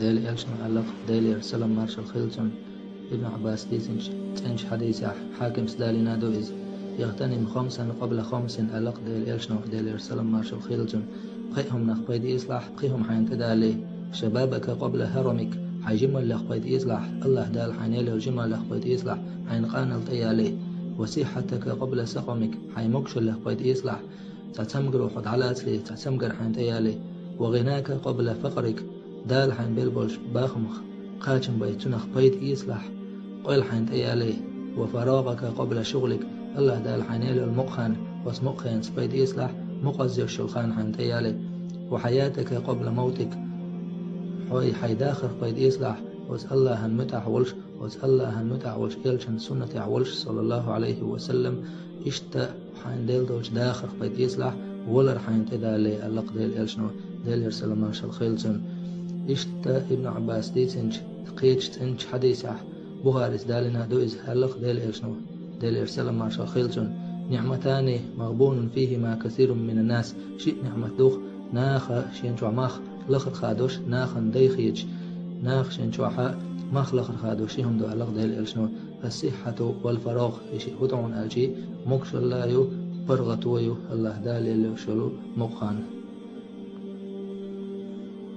ديل إلشن علق ديل سلام مارشال خيلتون ابن عباس ديسنش تنش حديث حاكم سدالينا دويز يغتنم خمسا قبل خمس علق ديل إلشن ديل سلام مارشال خيلتون قيهم نخبيد إصلاح قيهم حين تدالي شبابك قبل هرمك حي جمل لخبيد إصلاح الله دال حين له جمل لخبيد إصلاح حين قانل تيالي وصحتك قبل سقمك حي مكشل لخبيد إصلاح تعتمقر وحد على أسلي تعتمقر حين تيالي وغناك قبل فقرك دال حين بلبلش باخمخ قاچن بيتنخ بيت إصلاح قيل حين تيالي وفراغك قبل شغلك الله دال حين له المقخان واسمقخين سبيد إصلاح مقزر شلخان حين تيالي وحياتك قبل موتك حي داخل بيد إصلاح واسأل الله أن متعولش واسأل الله أن متعولش إلشن سنة عولش صلى الله عليه وسلم إشتا حين ديل دوش داخل بيد إصلاح ولر حين تدالي ألق ديل إلشنو ديل يرسل مارشال خيلتون إشتا ابن عباس ديتنج قيتش تنج حديثة بخارس دالنا دوز ألق ديل إلشنو ديل يرسل مارشال خيلتون نعمتان مغبون فيهما كثير من الناس شيء نعمة دوخ ناخ شينشو ماخ لخر خادوش ناخن ديخيج ناخ شينشو حا ماخ لخر خادوشيهم دو ألق ديل إلشنو الصحة والفراغ يشي هدعون ألجي مكش الله يو برغتويو الله دالي اللي شلو مقخان